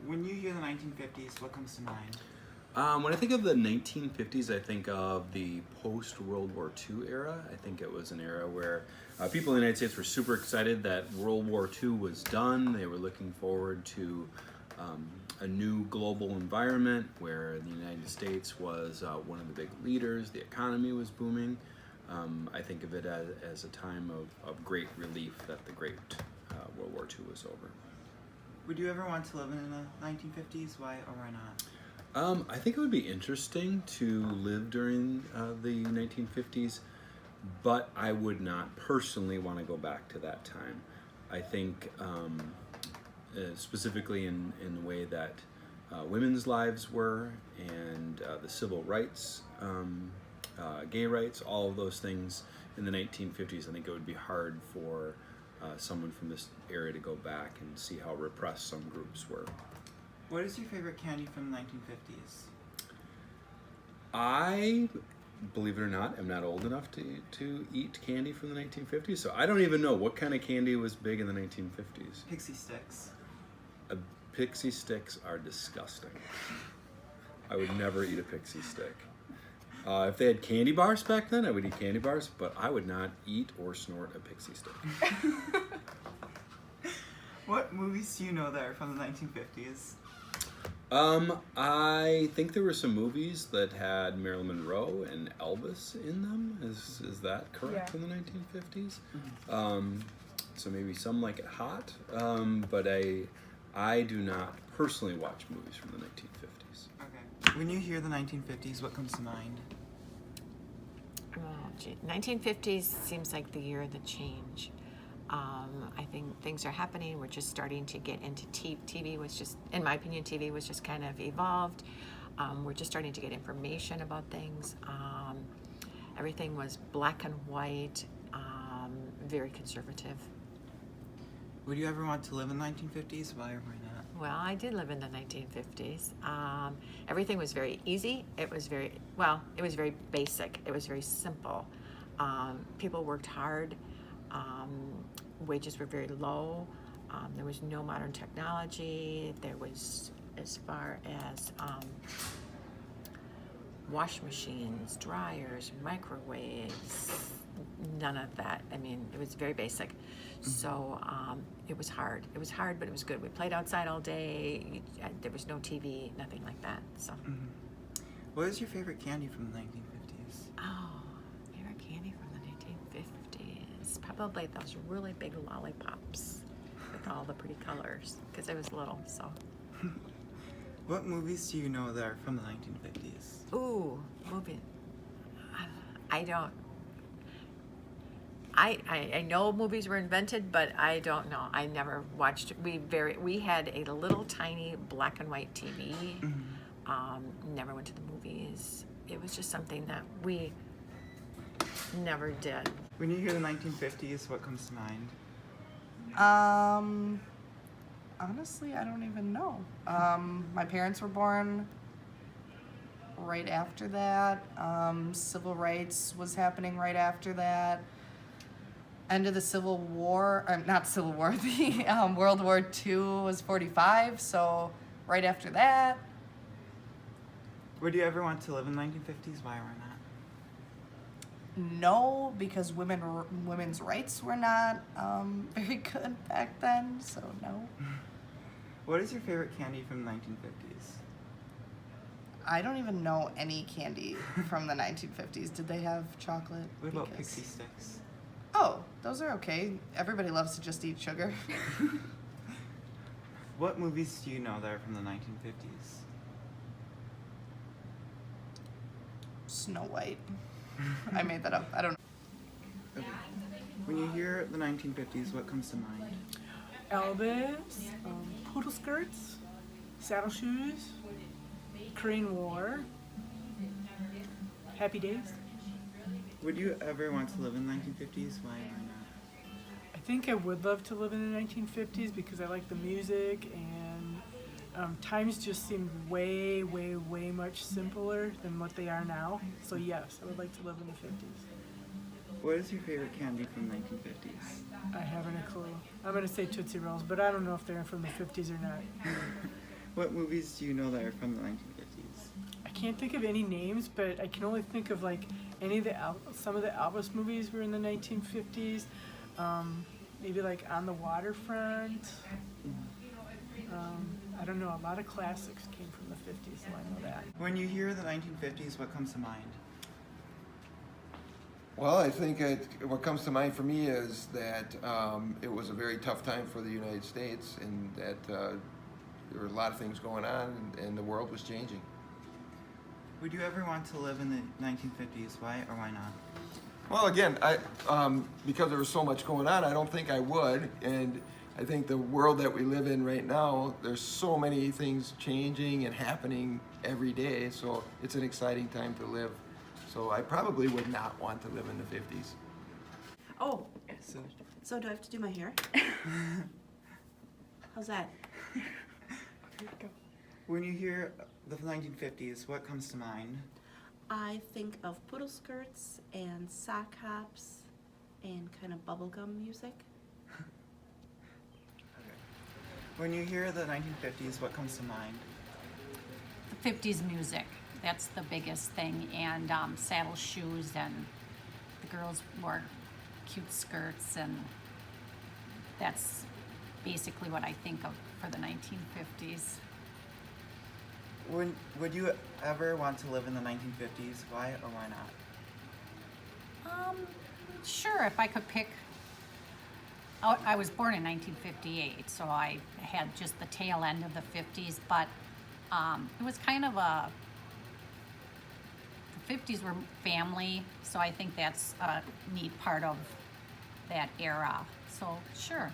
When you hear the 1950s, what comes to mind? When I think of the 1950s, I think of the post-World War II era. I think it was an era where people in the United States were super excited that World War II was done. They were looking forward to a new global environment where the United States was one of the big leaders. The economy was booming. I think of it as a time of great relief that the great World War II was over. Would you ever want to live in the 1950s? Why or why not? I think it would be interesting to live during the 1950s, but I would not personally want to go back to that time. I think specifically in the way that women's lives were and the civil rights, gay rights, all of those things in the 1950s, I think it would be hard for someone from this area to go back and see how repressed some groups were. What is your favorite candy from the 1950s? I, believe it or not, am not old enough to eat candy from the 1950s, so I don't even know what kind of candy was big in the 1950s. Pixie Sticks. Pixie sticks are disgusting. I would never eat a pixie stick. If they had candy bars back then, I would eat candy bars, but I would not eat or snort a pixie stick. What movies do you know that are from the 1950s? I think there were some movies that had Marilyn Monroe and Elvis in them. Is that correct? Yeah. In the 1950s? So maybe Some Like It Hot. But I do not personally watch movies from the 1950s. Okay. When you hear the 1950s, what comes to mind? Oh, gee. 1950s seems like the year of the change. I think things are happening. We're just starting to get into TV was just, in my opinion, TV was just kind of evolved. We're just starting to get information about things. Everything was black and white, very conservative. Would you ever want to live in the 1950s? Why or why not? Well, I did live in the 1950s. Everything was very easy. It was very basic. It was very simple. People worked hard. Wages were very low. There was no modern technology. There was, as far as wash machines, dryers, microwaves, none of that. I mean, it was very basic. So it was hard. It was hard, but it was good. We played outside all day. There was no TV, nothing like that. So. What is your favorite candy from the 1950s? Oh, favorite candy from the 1950s? Probably those really big lollipops with all the pretty colors, because I was little, so. What movies do you know that are from the 1950s? Ooh, movie. I don't. I know movies were invented, but I don't know. I never watched. We had a little tiny black and white TV. Never went to the movies. It was just something that we never did. When you hear the 1950s, what comes to mind? Honestly, I don't even know. My parents were born right after that. Civil rights was happening right after that. End of the Civil War, not Civil War, the World War II was 45, so right after that. Would you ever want to live in the 1950s? Why or why not? No, because women's rights were not very good back then, so no. What is your favorite candy from the 1950s? I don't even know any candy from the 1950s. Did they have chocolate? What about Because- Pixie Sticks? Oh, those are okay. Everybody loves to just eat sugar. What movies do you know that are from the 1950s? Snow White. I made that up. I don't know. Okay. When you hear the 1950s, what comes to mind? Elvis, poodle skirts, saddle shoes, Korean War, Happy Days. Would you ever want to live in the 1950s? Why or why not? I think I would love to live in the 1950s because I like the music and times just seemed way, way, way much simpler than what they are now. So yes, I would like to live in the 50s. What is your favorite candy from the 1950s? I haven't a clue. I'm going to say Tootsie Rolls, but I don't know if they're from the 50s or not. What movies do you know that are from the 1950s? I can't think of any names, but I can only think of like some of the Elvis movies were in the 1950s. Maybe like On the Waterfront. I don't know. A lot of classics came from the 50s, so I know that. When you hear the 1950s, what comes to mind? Well, I think what comes to mind for me is that it was a very tough time for the United States, and that there were a lot of things going on, and the world was changing. Would you ever want to live in the 1950s? Why or why not? Well, again, because there was so much going on, I don't think I would. And I think the world that we live in right now, there's so many things changing and happening every day. So it's an exciting time to live. So I probably would not want to live in the 50s. Oh, So, so do I have to do my hair? How's that? when you hear the 1950s, what comes to mind? I think of poodle skirts and sock hops and kind of bubblegum music. When you hear the 1950s, what comes to mind? The 50s music, that's the biggest thing, and saddle shoes, and the girls wore cute skirts, and that's basically what I think of for the 1950s. Would you ever want to live in the 1950s? Why or why not? Sure, if I could pick. Oh, I was born in 1958, so I had just the tail end of the 50s, but it was kind of the 50s were family, so I think that's a neat part of that era. So, sure.